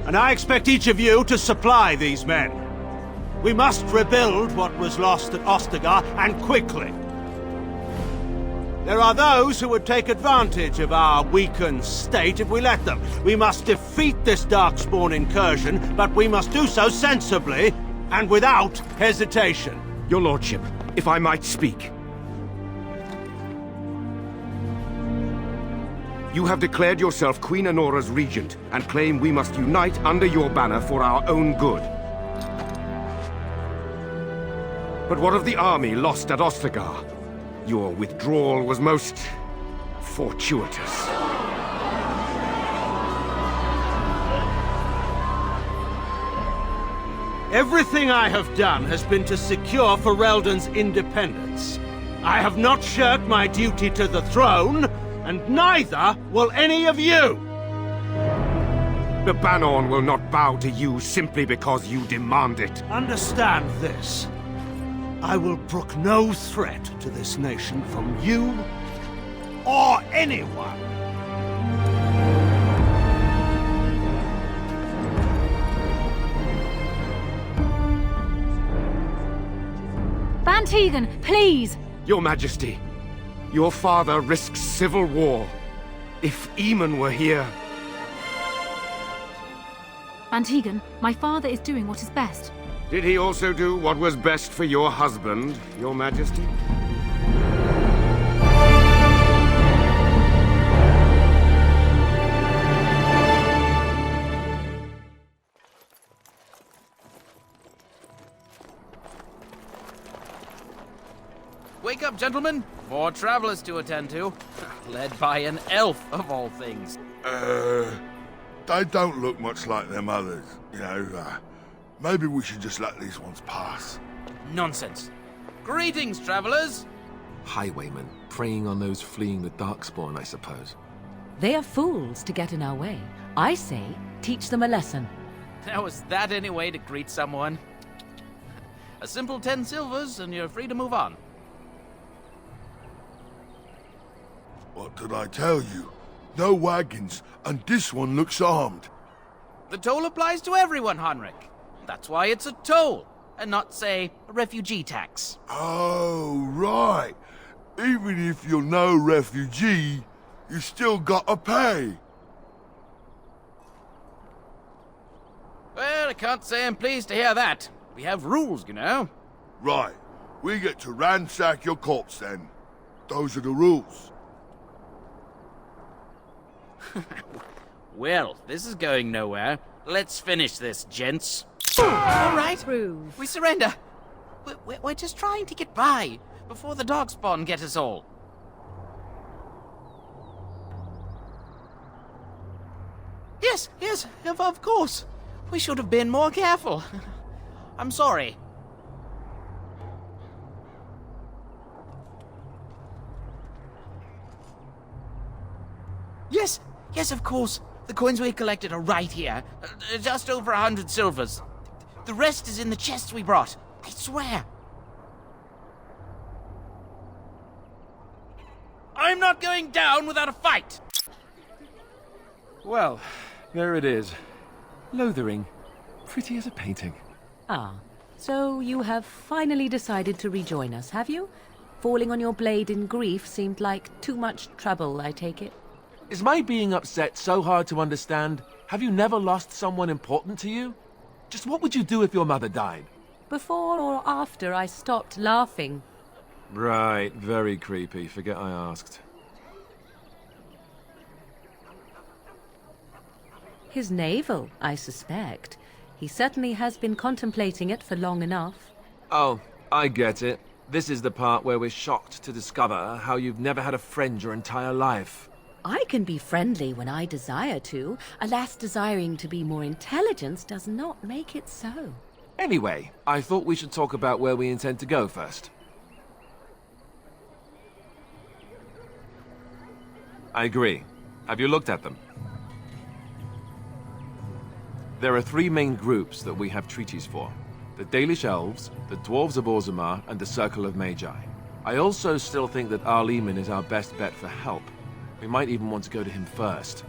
And I expect each of you to supply these men. We must rebuild what was lost at Ostagar, and quickly. There are those who would take advantage of our weakened state if we let them. We must defeat this Darkspawn incursion, but we must do so sensibly and without hesitation. Your lordship, if I might speak. You have declared yourself Queen Honora's regent, and claim we must unite under your banner for our own good. But what of the army lost at Ostagar? Your withdrawal was most fortuitous. Everything I have done has been to secure Ferelden's independence. I have not shirked my duty to the throne, and neither will any of you! The Banorn will not bow to you simply because you demand it. Understand this. I will brook no threat to this nation from you or anyone. Van Tegan, please! Your Majesty, your father risks civil war. If Eamon were here... Van Tegan, my father is doing what is best. Did he also do what was best for your husband, Your Majesty? Wake up, gentlemen! More travelers to attend to. Led by an elf, of all things. They don't look much like them others, you know. Maybe we should just let these ones pass. Nonsense. Greetings, travelers! Highwaymen, preying on those fleeing the Darkspawn, I suppose. They are fools to get in our way. I say, teach them a lesson. Now, is that any way to greet someone? A simple 10 silvers, and you're free to move on. What did I tell you? No wagons, and this one looks armed. The toll applies to everyone, Henrik. That's why it's a toll, and not, say, a refugee tax. Oh, right. Even if you're no refugee, you still gotta pay. Well, I can't say I'm pleased to hear that. We have rules, you know. Right. We get to ransack your corpse then. Those are the rules. Well, this is going nowhere. Let's finish this, gents. All right, we surrender. We're just trying to get by before the Darkspawn get us all. Yes, of course. We should have been more careful. I'm sorry. Yes, of course. The coins we collected are right here. Just over 100 silvers. The rest is in the chests we brought. I swear. I'm not going down without a fight! Well, there it is. Lothering. Pretty as a painting. Ah, so you have finally decided to rejoin us, have you? Falling on your blade in grief seemed like too much trouble, I take it. Is my being upset so hard to understand? Have you never lost someone important to you? Just what would you do if your mother died? Before or after I stopped laughing. Right, very creepy. Forget I asked. His navel, I suspect. He certainly has been contemplating it for long enough. Oh, I get it. This is the part where we're shocked to discover how you've never had a friend your entire life. I can be friendly when I desire to. Alas, desiring to be more intelligent does not make it so. Anyway, I thought we should talk about where we intend to go first. I agree. Have you looked at them? There are 3 main groups that we have treaties for. The Dalish Elves, the Dwarves of Orzammar, and the Circle of Magi. I also still think that Arl Eamon is our best bet for help. We might even want to go to him first.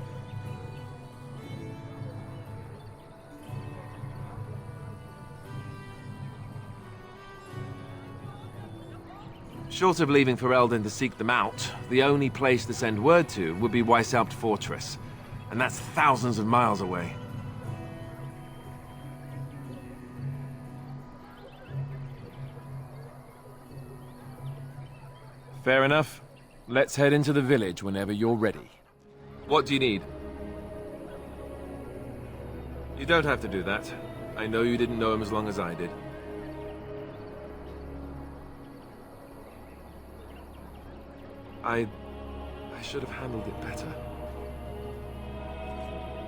Short of leaving for Eldon to seek them out, the only place to send word to would be Weishaupt Fortress. And that's thousands of miles away. Fair enough. Let's head into the village whenever you're ready. What do you need? You don't have to do that. I know you didn't know him as long as I did. I should have handled it better.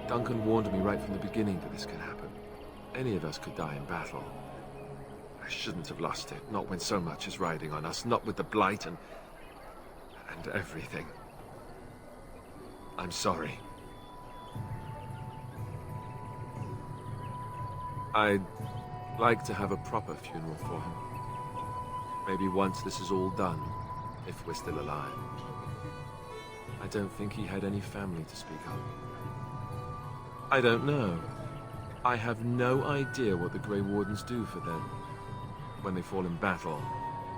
Duncan warned me right from the beginning that this could happen. Any of us could die in battle. I shouldn't have lost it, not when so much is riding on us, not with the Blight and everything. I'm sorry. I'd like to have a proper funeral for him. Maybe once this is all done, if we're still alive. I don't think he had any family to speak of. I don't know. I have no idea what the Grey Wardens do for them when they fall in battle.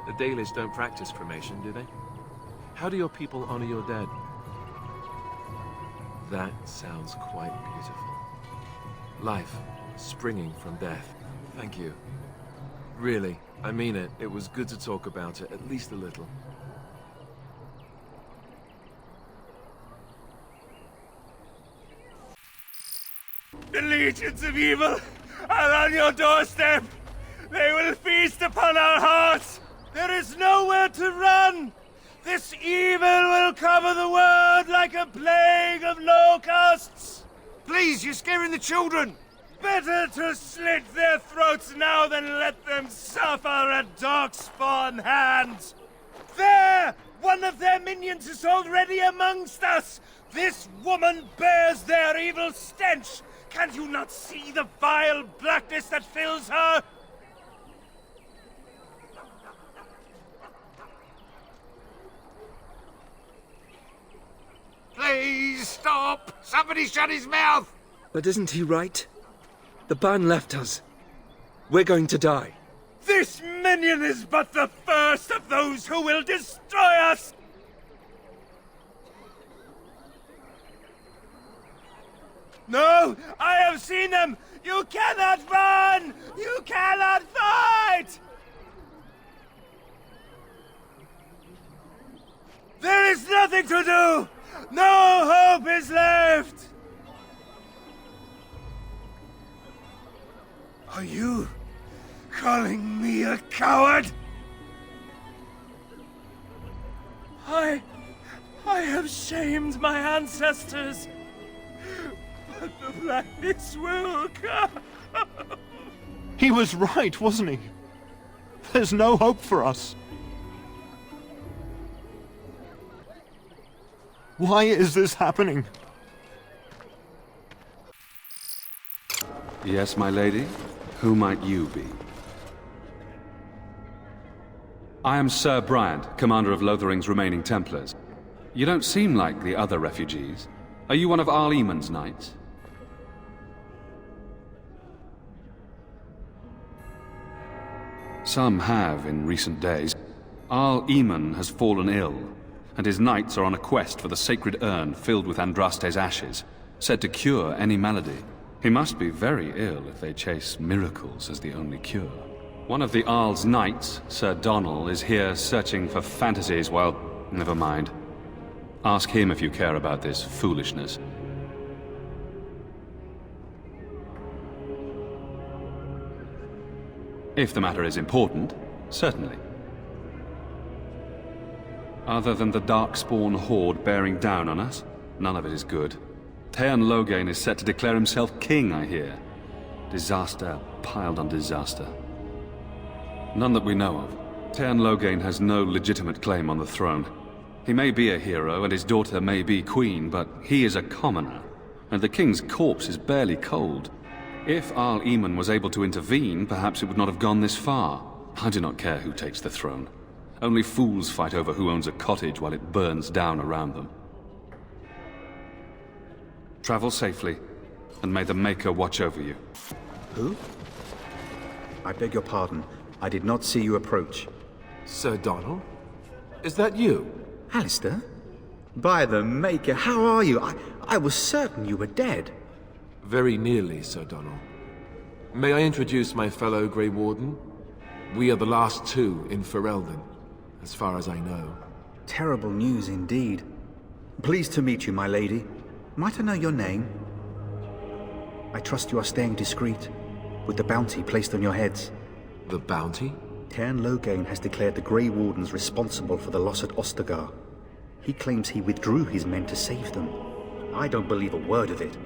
The Dalish don't practice cremation, do they? How do your people honor your dead? That sounds quite beautiful. Life springing from death. Thank you. Really, I mean it. It was good to talk about it, at least a little. The legions of evil are on your doorstep. They will feast upon our hearts. There is nowhere to run. This evil will cover the world like a plague of locusts. Please, you're scaring the children! Better to slit their throats now than let them suffer at Darkspawn hands. There! One of their minions is already amongst us. This woman bears their evil stench. Can you not see the vile blackness that fills her? Please, stop! Somebody shut his mouth! But isn't he right? The ban left us. We're going to die. This minion is but the first of those who will destroy us! No! I have seen them! You cannot run! You cannot fight! There is nothing to do! No hope is left! Are you calling me a coward? I have shamed my ancestors. But the blackness will come. He was right, wasn't he? There's no hope for us. Why is this happening? Yes, my lady? Who might you be? I am Sir Bryant, commander of Lothering's remaining Templars. You don't seem like the other refugees. Are you one of Arl Eamon's knights? Some have in recent days. Arl Eamon has fallen ill, and his knights are on a quest for the sacred urn filled with Andraste's ashes, said to cure any malady. He must be very ill if they chase miracles as the only cure. One of the Arl's knights, Sir Donnell, is here searching for fantasies. Well, never mind. Ask him if you care about this foolishness. If the matter is important, certainly. Other than the Darkspawn horde bearing down on us, none of it is good. Teyrn Loghain is set to declare himself king, I hear. Disaster piled on disaster. None that we know of. Teyrn Loghain has no legitimate claim on the throne. He may be a hero, and his daughter may be queen, but he is a commoner, and the king's corpse is barely cold. If Arl Eamon was able to intervene, perhaps it would not have gone this far. I do not care who takes the throne. Only fools fight over who owns a cottage while it burns down around them. Travel safely, and may the Maker watch over you. Who? I beg your pardon. I did not see you approach. Sir Donnell? Is that you? Alistair? By the Maker, how are you? I was certain you were dead. Very nearly, Sir Donald. May I introduce my fellow Grey Warden? We are the last two in Ferelden, as far as I know. Terrible news indeed. Pleased to meet you, my lady. Might I know your name? I trust you are staying discreet, with the bounty placed on your heads. The bounty? Tairn Loghain has declared the Grey Wardens responsible for the loss at Ostagar. He claims he withdrew his men to save them. I don't believe a word of it.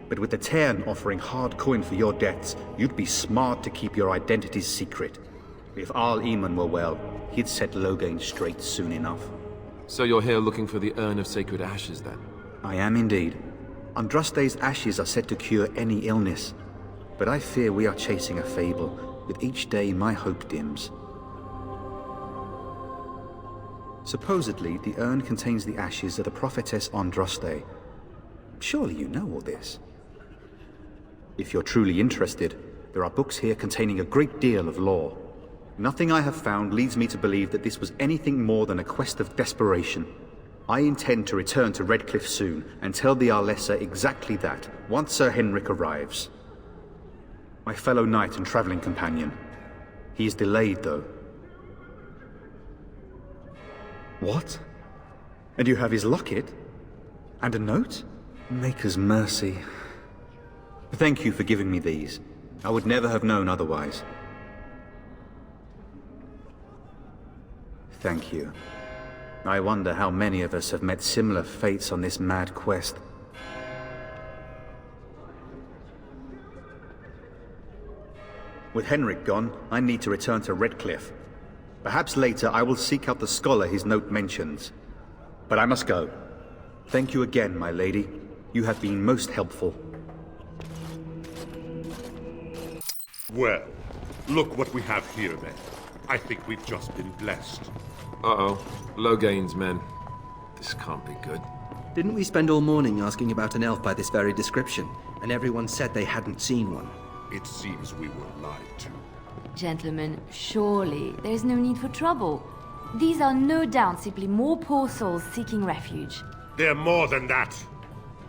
But with the Tairn offering hard coin for your deaths, you'd be smart to keep your identities secret. If Arl Eamon were well, he'd set Loghain straight soon enough. So you're here looking for the Urn of Sacred Ashes, then? I am indeed. Andraste's ashes are said to cure any illness. But I fear we are chasing a fable. With each day, my hope dims. Supposedly, the urn contains the ashes of the prophetess Andraste. Surely you know all this. If you're truly interested, there are books here containing a great deal of lore. Nothing I have found leads me to believe that this was anything more than a quest of desperation. I intend to return to Redcliffe soon and tell the Arlessa exactly that, once Sir Henrik arrives. My fellow knight and traveling companion. He is delayed, though. What? And you have his locket? And a note? Maker's mercy. Thank you for giving me these. I would never have known otherwise. Thank you. I wonder how many of us have met similar fates on this mad quest. With Henrik gone, I need to return to Redcliffe. Perhaps later I will seek out the scholar his note mentions. But I must go. Thank you again, my lady. You have been most helpful. Well, look what we have here, then. I think we've just been blessed. Uh-oh. Loghain's men. This can't be good. Didn't we spend all morning asking about an elf by this very description, and everyone said they hadn't seen one? It seems we were lied to. Gentlemen, surely there's no need for trouble. These are no doubt simply more poor souls seeking refuge. They're more than that.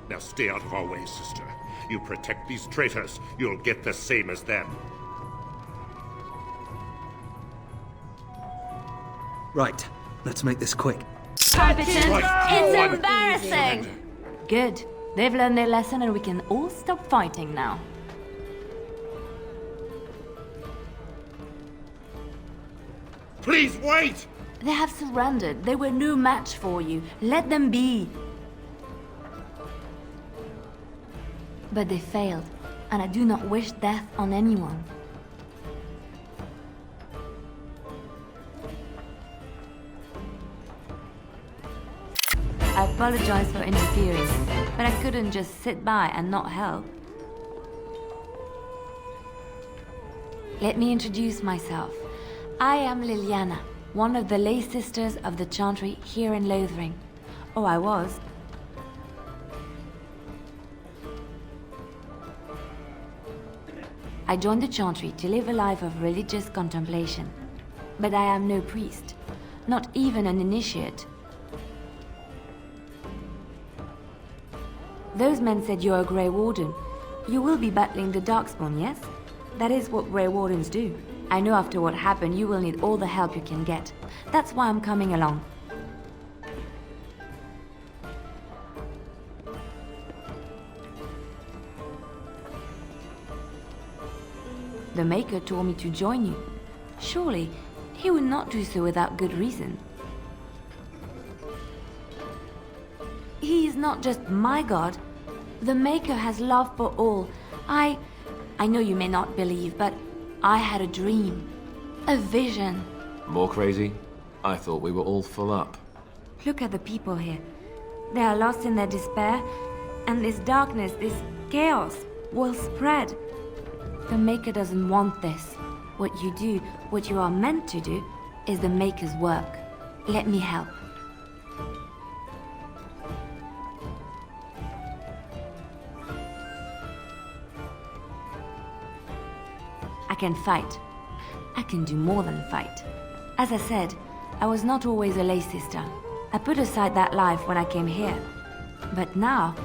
Now stay out of our way, sister. You protect these traitors, you'll get the same as them. Right, let's make this quick. Competent? It's embarrassing! Good. They've learned their lesson and we can all stop fighting now. Please wait! They have surrendered. They were no match for you. Let them be. But they failed, and I do not wish death on anyone. I apologize for interfering, but I couldn't just sit by and not help. Let me introduce myself. I am Liliana, one of the lay sisters of the Chantry here in Lothering. Oh, I was. I joined the Chantry to live a life of religious contemplation. But I am no priest, not even an initiate. Those men said you're a Grey Warden. You will be battling the Darkspawn, yes? That is what Grey Wardens do. I know after what happened, you will need all the help you can get. That's why I'm coming along. The Maker told me to join you. Surely, he would not do so without good reason. He is not just my god. The Maker has love for all. I know you may not believe, but I had a dream. A vision. More crazy? I thought we were all full up. Look at the people here. They are lost in their despair, and this darkness, this chaos, will spread. The Maker doesn't want this. What you do, what you are meant to do, is the Maker's work. Let me help. I can fight. I can do more than fight. As I said, I was not always a lay sister. I put aside that life when I came here. But now,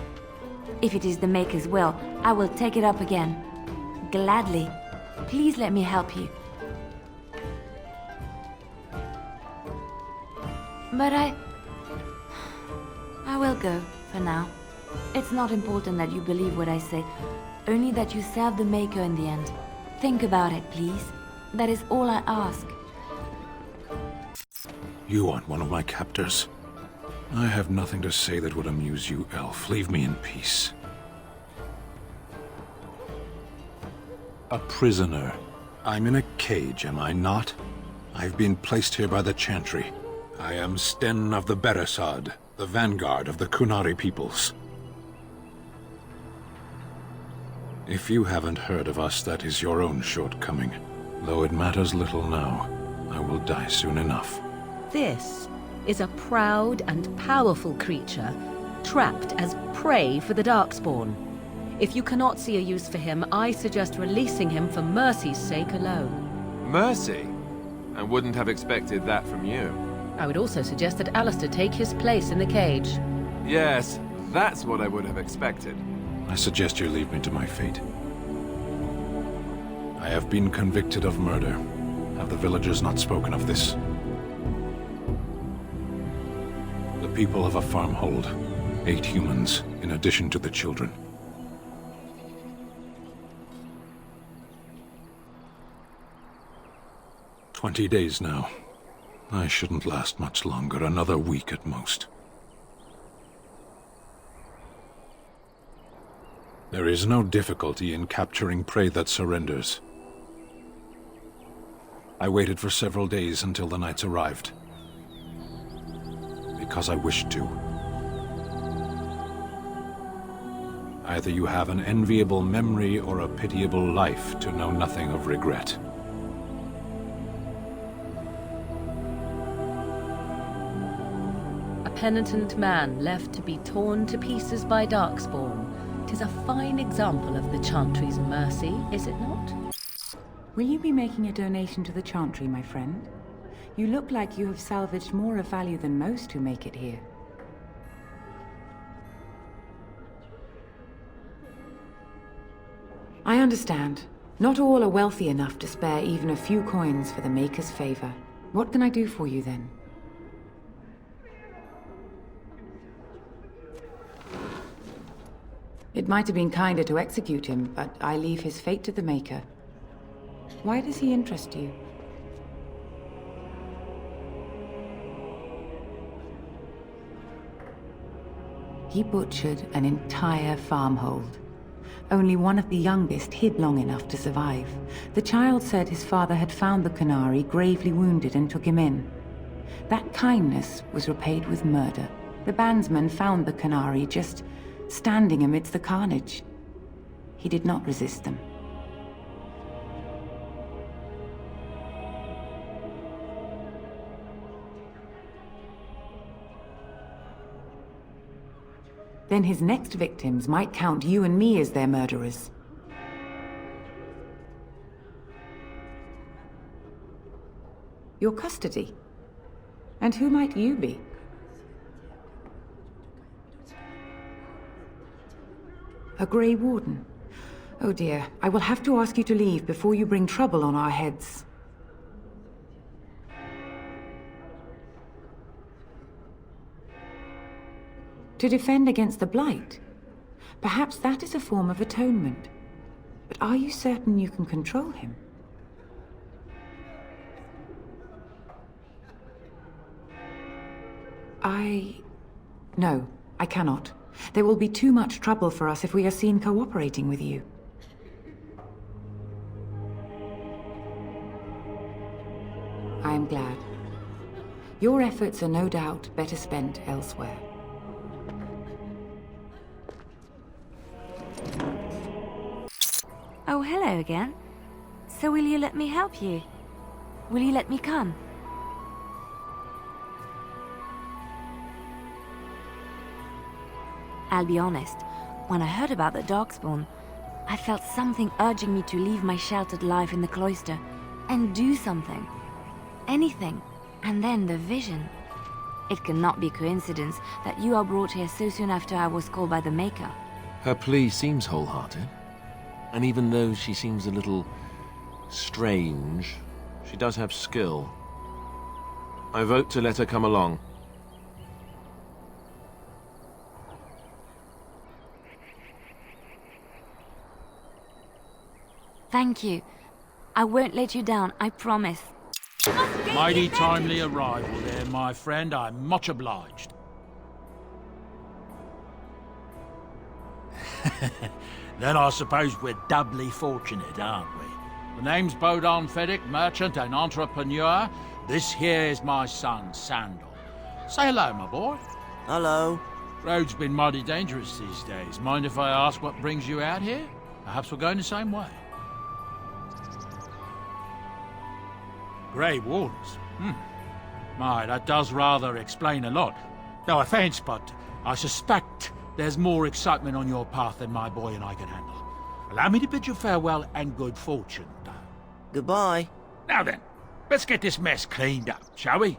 if it is the Maker's will, I will take it up again. Gladly. Please let me help you. But I will go, for now. It's not important that you believe what I say, only that you serve the Maker in the end. Think about it, please. That is all I ask. You aren't one of my captors. I have nothing to say that would amuse you, Elf. Leave me in peace. A prisoner. I'm in a cage, am I not? I've been placed here by the Chantry. I am Sten of the Beresad, the vanguard of the Kunari peoples. If you haven't heard of us, that is your own shortcoming. Though it matters little now, I will die soon enough. This is a proud and powerful creature, trapped as prey for the Darkspawn. If you cannot see a use for him, I suggest releasing him for mercy's sake alone. Mercy? I wouldn't have expected that from you. I would also suggest that Alistair take his place in the cage. Yes, that's what I would have expected. I suggest you leave me to my fate. I have been convicted of murder. Have the villagers not spoken of this? The people of a farmhold. 8 humans, in addition to the children. "20 days now. I shouldn't last much longer, another week at most. There is no difficulty in capturing prey that surrenders. I waited for several days until the knights arrived. Because I wished to. Either you have an enviable memory or a pitiable life to know nothing of regret. A penitent man left to be torn to pieces by Darkspawn. 'Tis a fine example of the Chantry's mercy, is it not? Will you be making a donation to the Chantry, my friend? You look like you have salvaged more of value than most who make it here. I understand. Not all are wealthy enough to spare even a few coins for the Maker's favor. What can I do for you then? It might have been kinder to execute him, but I leave his fate to the Maker. Why does he interest you? He butchered an entire farmhold. Only one of the youngest hid long enough to survive. The child said his father had found the Kunari gravely wounded and took him in. That kindness was repaid with murder. The bandsman found the Kunari just standing amidst the carnage. He did not resist them. Then his next victims might count you and me as their murderers. Your custody? And who might you be? A Grey Warden? Oh dear, I will have to ask you to leave before you bring trouble on our heads. To defend against the Blight? Perhaps that is a form of atonement. But are you certain you can control him? No, I cannot. There will be too much trouble for us if we are seen cooperating with you. I am glad. Your efforts are no doubt better spent elsewhere. Oh, hello again. So will you let me help you? Will you let me come? I'll be honest, when I heard about the Darkspawn, I felt something urging me to leave my sheltered life in the cloister and do something. Anything. And then the vision. It cannot be coincidence that you are brought here so soon after I was called by the Maker. Her plea seems wholehearted. And even though she seems a little strange, she does have skill. I vote to let her come along. Thank you. I won't let you down, I promise. Mighty timely arrival there, my friend. I'm much obliged. Then I suppose we're doubly fortunate, aren't we? The name's Bodon Feddick, merchant and entrepreneur. This here is my son, Sandal. Say hello, my boy. Hello. Road's been mighty dangerous these days. Mind if I ask what brings you out here? Perhaps we're going the same way. Grey Wardens? My, that does rather explain a lot. No offense, but I suspect there's more excitement on your path than my boy and I can handle. Allow me to bid you farewell and good fortune, though. Goodbye. Now then, let's get this mess cleaned up, shall we?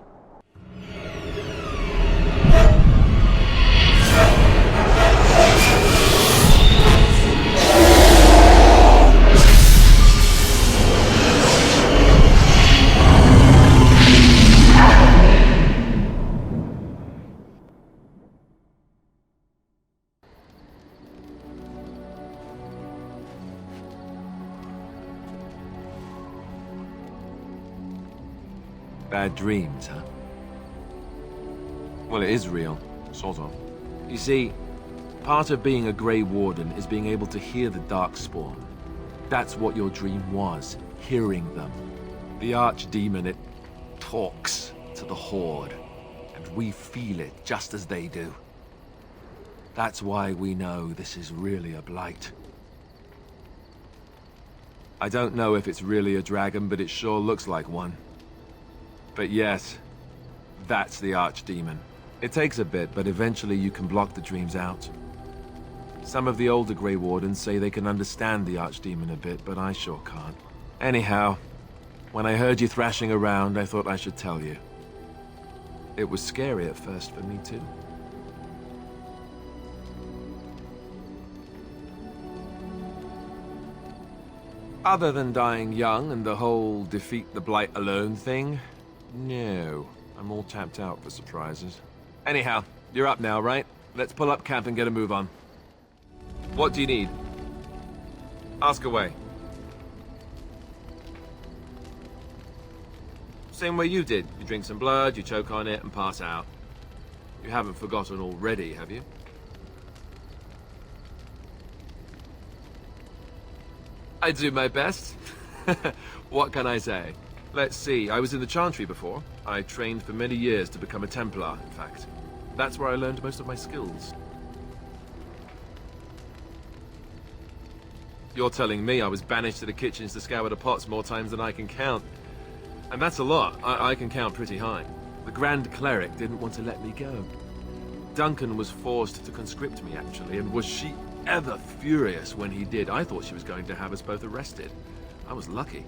Bad dreams, huh? Well, it is real, sort of. You see, part of being a Grey Warden is being able to hear the Darkspawn. That's what your dream was, hearing them. The Archdemon, it talks to the Horde, and we feel it just as they do. That's why we know this is really a blight. I don't know if it's really a dragon, but it sure looks like one. But yes, that's the Archdemon. It takes a bit, but eventually you can block the dreams out. Some of the older Grey Wardens say they can understand the Archdemon a bit, but I sure can't. Anyhow, when I heard you thrashing around, I thought I should tell you. It was scary at first for me too. Other than dying young and the whole defeat the Blight alone thing, no, I'm all tapped out for surprises. Anyhow, you're up now, right? Let's pull up camp and get a move on. What do you need? Ask away. Same way you did. You drink some blood, you choke on it, and pass out. You haven't forgotten already, have you? I do my best. What can I say? Let's see, I was in the Chantry before. I trained for many years to become a Templar, in fact. That's where I learned most of my skills. You're telling me I was banished to the kitchens to scour the pots more times than I can count. And that's a lot. I can count pretty high. The Grand Cleric didn't want to let me go. Duncan was forced to conscript me, actually, and was she ever furious when he did. I thought she was going to have us both arrested. I was lucky.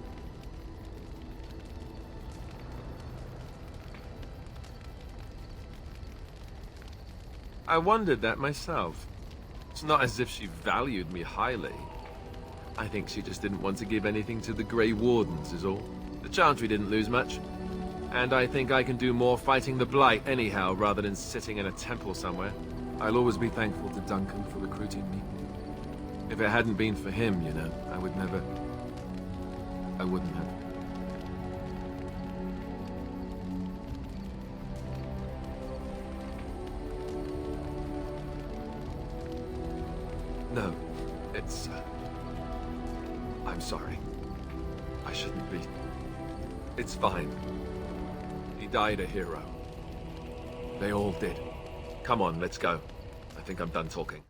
I wondered that myself. It's not as if she valued me highly. I think she just didn't want to give anything to the Grey Wardens is all. The Chantry didn't lose much. And I think I can do more fighting the Blight anyhow, rather than sitting in a temple somewhere. I'll always be thankful to Duncan for recruiting me. If it hadn't been for him, you know, I wouldn't have. No, it's... I'm sorry. I shouldn't be. It's fine. He died a hero. They all did. Come on, let's go. I think I'm done talking.